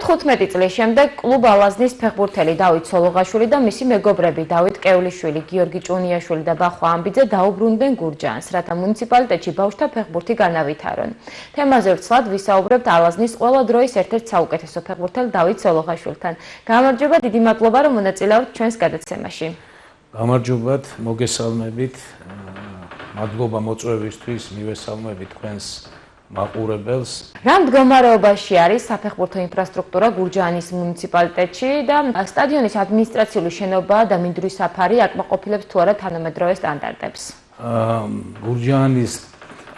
15 წლის შემდეგ კლუბ ალაზნის ფეხბურთელი დავით სოლოღაშვილი და მისი მეგობრები დავით კევლიშვილი, გიორგი ჭუნიაშვილი და ბახვა ამბიძე დაუბრუნდნენ გურჯაანს, რათა მუნიციპალიტეტში ბავშვთა ფეხბურთი განავითარონ. თემაზე ვრცლად ვისაუბრებთ ალაზნის ყველა დროის ერთ-ერთ საუკეთესო ფეხბურთელ დავით სოლოღაშვილთან. გამარჯობა, დიდი მადლობა, რომ მონაწილეობთ ჩვენს გადაცემაში. გამარჯობათ, მოგესალმებით. მადლობა მოწვევისთვის, მივესალმებით თქვენს მაყურებელს. რა მდგომარეობაში არის საფეხბურთო ინფრასტრუქტურა გურჯაანის მუნიციპალიტეტში და სტადიონის ადმინისტრაციული შენობა და მინდვრის საფარი აკმაყოფილებს თუ არა თანამედროვე სტანდარტებს? გურჯაანის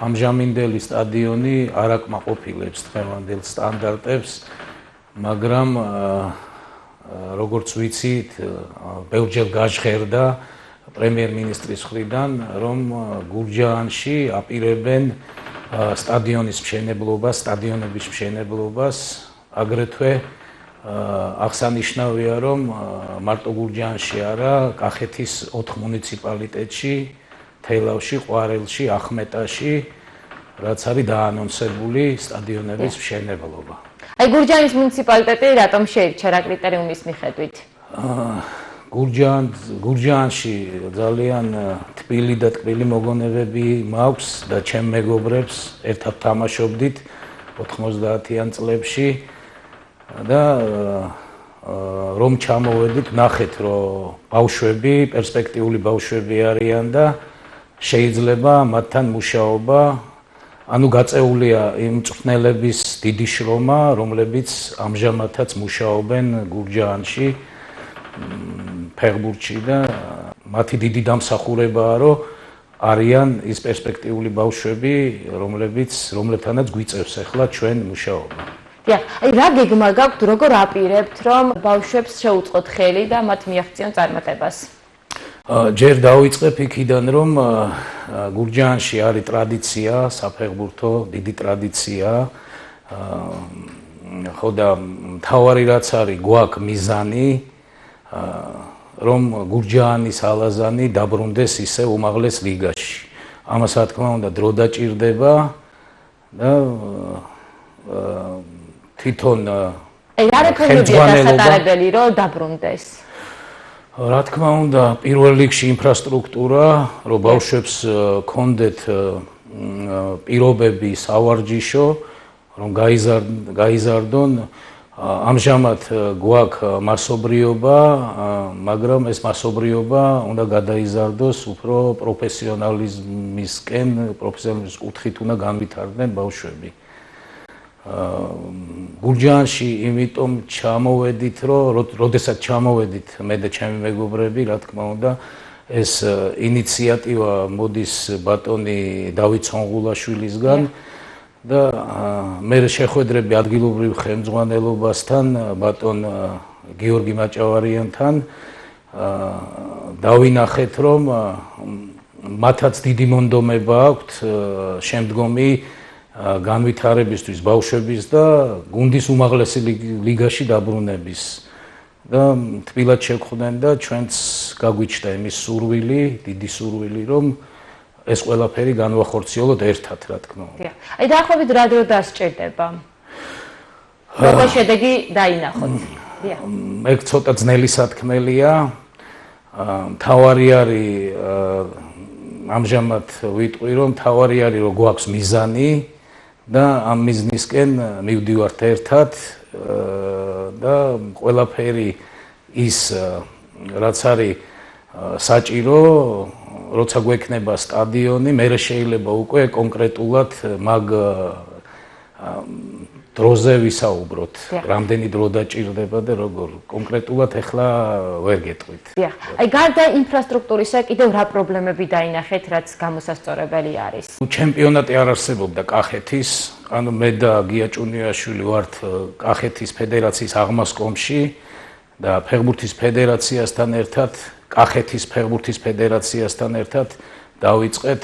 ამჟამინდელი სტადიონი არ აკმაყოფილებს დღევანდელ სტანდარტებს, მაგრამ როგორც ვიცით, ბევრჯერ გაჟღერდა პრემიერ-მინისტრის მხრიდან, რომ გურჯაანში აპირებენ სტადიონის მშენებლობას, სტადიონების მშენებლობას, აგრეთვე აღსანიშნავია, რომ მარტო გურჯაანში არა, კახეთის 4 მუნიციპალიტეტში, თელავში, ყვარელში, ახმეტაში, რაც არის დაანონსებული სტადიონების მშენებლობა. აი გურჯაანის მუნიციპალიტეტი რატომ შეირჩა რა კრიტერიუმის მიხედვით? გურჯაანში ძალიან თბილი და ტკბილი მოგონებები მაქვს და ჩემ მეგობრებს ერთად თამაშობდით 90-იან წლებში და რომ ჩამოვედით, ნახეთ, რომ ბავშვები, პერსპექტიული ბავშვები არიან და შეიძლება მათთან მუშაობა, ანუ გაწეულია იმ მწვრთნელების დიდი შრომა, რომლებიც ამჟამადაც მუშაობენ გურჯაანში ფეხბურთში და მათი დიდი დამსახურებაა, რომ არიან ის პერსპექტიული ბავშვები, რომლებთანაც გვიწევს ახლა ჩვენ მუშაობა. დიახ, აი რა გეგმა გაქვთ, როგორ აპირებთ, რომ ბავშვებს შეუწყოთ ხელი და მათ მიაღწიონ წარმატებას? ჯერ დავიწყებ იქიდან, რომ გურჯაანში არის ტრადიცია, საფეხბურთო დიდი ტრადიცია. ხო და მთავარი რაც არის, გვაქვს მიზანი, რომ გურჯაანის ალაზანი დაბრუნდეს ისე უმაღლეს ლიგაში. ამას რა თქმა უნდა დრო დაჭირდება და თვითონ რა რეფორმებია დასატარებელი, რომ დაბრუნდეს? რა თქმა უნდა, პირველ რიგში ინფრასტრუქტურა, რომ ბავშვებს ჰქონდეთ პირობები სავარჯიშო, რომ გაიზარდონ. ამჟამად გვაქვს მასობრიობა, მაგრამ ეს მასობრიობა უნდა გადაიზარდოს უფრო პროფესიონალიზმისკენ, პროფესიონალიზმის კუთხით უნდა განვითარდნენ ბავშვები. გურჯაანში იმიტომ ჩამოვედით, როდესაც ჩამოვედით მე და ჩემი მეგობრები, რა თქმა უნდა, ეს ინიციატივა მოდის ბატონი დავით სონღულაშვილისგან და მე შეხვედრები ადგილობრივ ხელმძღვანელობასთან, ბატონ გიორგი მაჭავარიანთან დავინახეთ, რომ მათაც დიდი მონდომება აქვთ შემდგომი განვითარებისთვის ბავშვების და გუნდის უმაღლესი ლიგაში დაბრუნების და თბილად შეგხვდნენ და ჩვენც გაგვიჩნდა იმის სურვილი, დიდი სურვილი, რომ ეს ყველაფერი განვახორციელოთ ერთად, რა თქმა უნდა. აი დაახლოებით რა დრო დასჭირდება? როგორ შედეგი დაინახოთ? ეგ ცოტა ძნელი სათქმელია. მთავარი არის ამჟამად ვიტყვი, რომ მთავარი არის, რომ გვაქვს მიზანი და ამ მიზნისკენ მივდივართ ერთად და ყველაფერი ის რაც არის საჭირო, როცა გვექნება სტადიონი, მე შეიძლება უკვე კონკრეტულად მაგ დროზე ვისაუბროთ. რამდენი დრო დაჭირდება და როგორ. კონკრეტულად ახლა ვერ გეტყვით. დიახ. აი გარდა ინფრასტრუქტურისა კიდევ რა პრობლემები დაინახეთ, რაც გამოსასწორებელი არის? ჩემპიონატი არ არსებობდა კახეთის, ანუ მე და გია ჭუნიაშვილი ვართ კახეთის ფედერაციის აღმასკომში და ფეხბურთის ფედერაციასთან ერთად კახეთის ფეხბურთის ფედერაციასთან ერთად დავიწყეთ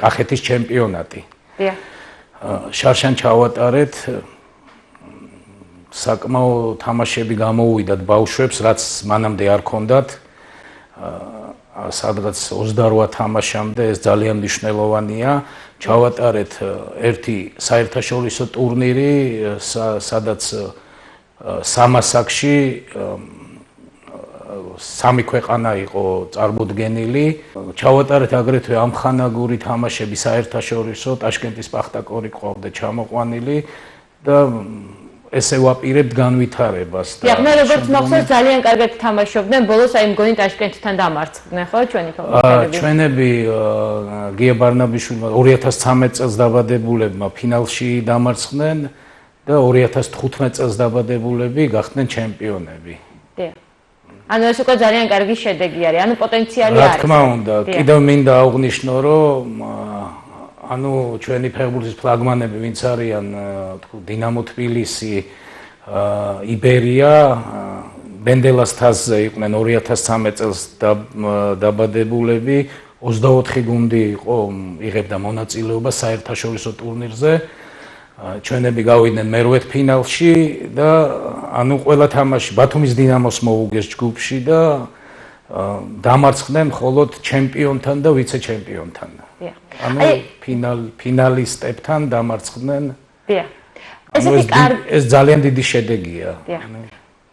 კახეთის ჩემპიონატი. დიახ. შარშან ჩავატარეთ, საკმაო თამაშები გამოუვიდათ ბავშვებს, რაც მანამდე არ ქონდათ. სადღაც 28 თამაშამდე ეს ძალიან მნიშვნელოვანია. ჩავატარეთ ერთი საერთაშორისო ტურნირი, სადაც სამასაკში სამი ქვეყანა იყო წარმოდგენილი. ჩავატარეთ აგრეთვე ამხანაგური თამაშები საერთაშორისო, ტაშკენტის სპარტაკორი ყავდა ჩამოყვანილი და ესე ვაპირებთ განვითარებას. მე როგორც მახსოვს ძალიან კარგად თამაშობდნენ, ბოლოს აი მგონი ტაშკენტთან დამარცხდნენ, ხო, ჩვენი ფეხბურთელები? ჩვენები გია ბარნაბიშვილმა 2013 წელს დაბადებულებმა ფინალში დამარცხდნენ და 2015 წელს დაბადებულები გახდნენ ჩემპიონები. დიახ. ანუ ეს უკვე ძალიან კარგი შედეგი არის, ანუ პოტენციალი არის. რა თქმა უნდა, კიდევ მინდა აღვნიშნო, რომ ანუ ჩვენი ფეხბურთის ფლაგმანები ვინც არიან, დინამო თბილისი, იბერია, ბენდელას თასზე იყვნენ 2013 წელს დაბადებულები, 24 გუნდი იყო, იღებდა მონაწილეობას საერთაშორისო ტურნირზე. ჩვენები გავიდნენ მერვე ფინალში და ანუ ყველა თამაში ბათუმის დინამოს მოუგეს ჯგუფში და დამარცხდნენ მხოლოდ ჩემპიონთან და ვიცე-ჩემპიონთან. ანუ ფინალისტებთან დამარცხდნენ. დიახ. ეს ძალიან დიდი შედეგია.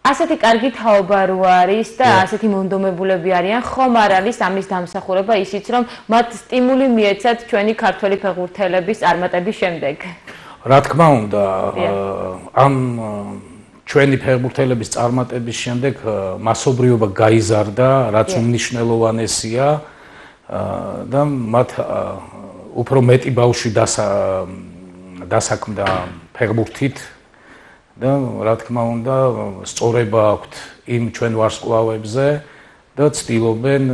ასეთი კარგი თაობა რო არის და ასეთი მონდომებულები არიან, ხომ არ არის ამის დამსახურება ისიც, რომ მათ სტიმული მიეცათ ჩვენი ქართველი ფეხბურთელების წარმატების შემდეგ? რა თქმა უნდა, ამ ჩვენი ფეხბურთელების წარმატების შემდეგ მასობრიობა გაიზარდა, რაც უმნიშვნელოვანესია და მათ უფრო მეტი ბავშვი დასაქმდა ფეხბურთით და რა თქმა უნდა, სწორება აქვთ იმ ჩვენ ვარსკვლავებზე და ცდილობენ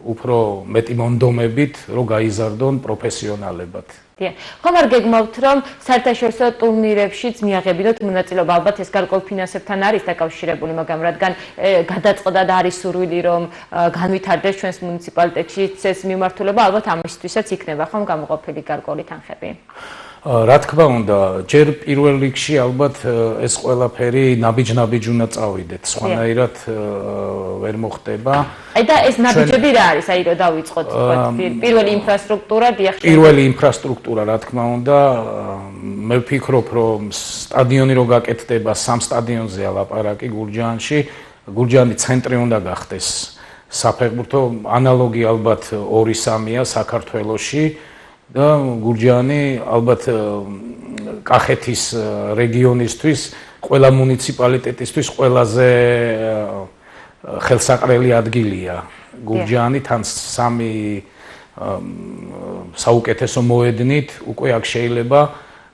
უფრო მეტი მონდომებით, რომ გაიზარდონ პროფესიონალებად. ხომ არ გეგმავთ, რომ საერთაშორისო ტურნირებშიც მიაღებინოთ მონაწილეობა? ალბათ ეს გარკვეულ ფინანსებთან არის დაკავშირებული, მაგრამ რადგან გადაწყდა და არის სურვილი, რომ განვითარდეს ჩვენს მუნიციპალიტეტში ეს მიმართულება, ალბათ ამისთვისაც იქნება ხომ გამოყოფილი გარკვეული თანხები? რა თქმა უნდა, ჯერ პირველ რიგში ალბათ ეს ყველაფერი ნაბიჯ-ნაბიჯ უნდა წავიდეთ, სხვანაირად ვერ მოხდება. აი და ეს ნაბიჯები რა არის? აი რომ დავიწყოთ, პირველი ინფრასტრუქტურა, დიახ. პირველი ინფრასტრუქტურა, რა თქმა უნდა, მე ვფიქრობ, რომ სტადიონი რო გაკეთდება, 3 სტადიონზეა ლაპარაკი გურჯაანში, გურჯაანი ცენტრი უნდა გახდეს საფეხბურთო, ანალოგი ალბათ 2-3-ია საქართველოში. და გურჯაანი ალბათ კახეთის რეგიონისთვის, ყველა მუნიციპალიტეტისთვის ყველაზე ხელსაყრელი ადგილია. გურჯაანი თან 3 საუკეთესო მოედნით უკვე აქ შეიძლება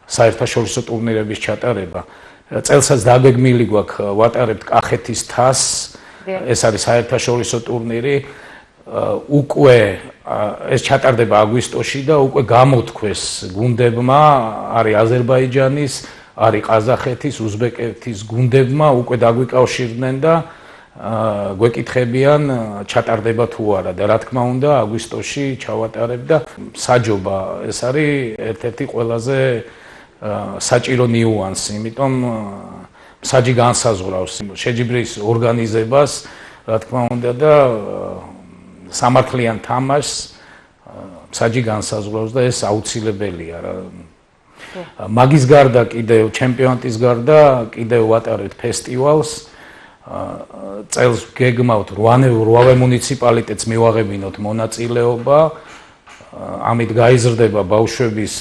საერთაშორისო ტურნირების ჩატარება. წელსაც დაგეგმილი გვაქვს ვატარებთ კახეთის თასს, ეს არის საერთაშორისო ტურნირი. უკვე ეს ჩატარდება აგვისტოში და უკვე გამოთქვეს გუნდებმა, არის აზერბაიჯანის, არის ყაზახეთის, უზბეკეთის გუნდებმა უკვე დაგვიკავშირდნენ და გვეკითხებიან ჩატარდება თუ არა და რა თქმა უნდა აგვისტოში ჩავატარებ და საჯობა ეს არის ერთ-ერთი ყველაზე საჭირო ნიუანსი, იმიტომ საჯი განსაზღვრავს შეჯიბრის ორგანიზებას, რა თქმა უნდა და სამართლიან თამაშს საჯი განსაზღვრავს და ეს აუცილებელია რა. მაგის გარდა კიდევ ჩემპიონატის გარდა კიდევ ვატარებთ ფესტივალს. წელს გეგმავთ 8 მუნიციპალიტეტს მივაღებინოთ მონაწილეობა. ამით გაიზრდება ბავშვების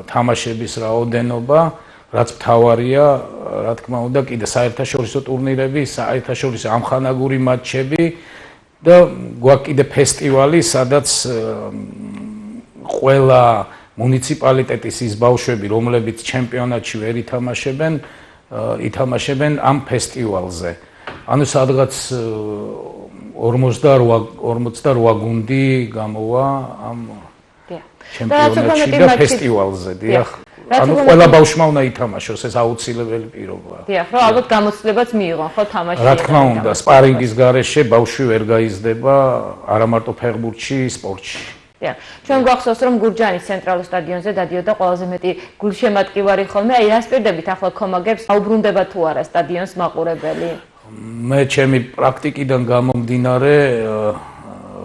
თამაშების რაოდენობა, რაც მთავარია, რა თქმა უნდა, კიდე საერთაშორისო ტურნირები, საერთაშორისო ამხანაგური მატჩები და გვაქვს კიდე ფესტივალი, სადაც ყველა მუნიციპალიტეტის ის ბავშვები, რომლებიც ჩემპიონატში ვერ ითამაშებენ, ითამაშებენ ამ ფესტივალზე. ანუ სადღაც 48 გუნდი გამოვა ამ ჩემპიონატში და ფესტივალზე, დიახ. ანუ ყველა ბავშვმა უნდა ითამაშოს, ეს აუცილებელი პირობაა. დიახ, რომ ალბათ გამოცდილებაც მიიღონ, ხო, თამაში. რა თქმა უნდა, სპარინგის გარეშე ბავშვი ვერ გაიზრდება არა მარტო ფეხბურთში, სპორტში. დიახ. ჩვენ გვახსოვს, რომ გურჯაანის ცენტრალურ სტადიონზე დადიოდა ყველაზე მეტი გულშემატკივარი ხოლმე. აი, რას პირდებით ახლა ქომაგებს აუბრუნდება თუ არა სტადიონს მაყურებელი? მე ჩემი პრაქტიკიდან გამომდინარე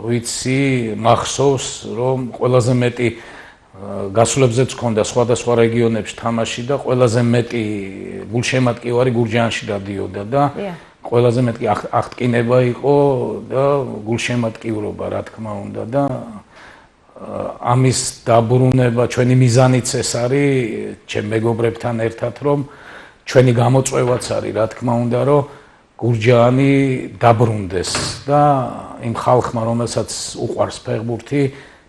ვიცი, მახსოვს, რომ ყველაზე მეტი გასვლებზეც ჰქონდა სხვადასხვა რეგიონებში თამაში და ყველაზე მეტი გულშემატკივარი გურჯაანში დადიოდა და ყველაზე მეტი აღტკინება იყო და გულშემატკივრობა, რა თქმა უნდა და ამის დაბრუნება ჩვენი მიზანიც ეს არის ჩემ მეგობრებთან ერთად რომ ჩვენი გამოწვევაც არის რა თქმა უნდა რომ გურჯაანი დაბრუნდეს და იმ ხალხმა რომელსაც უყვარს ფეხბურთი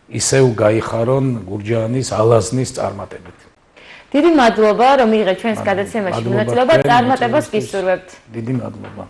ისევ გაიხარონ გურჯაანის ალაზნის წარმატებით. დიდი მადლობა რომ მიიღეთ ჩვენს გადაცემაში მონაწილეობა, წარმატებას გისურვებთ. დიდი მადლობა.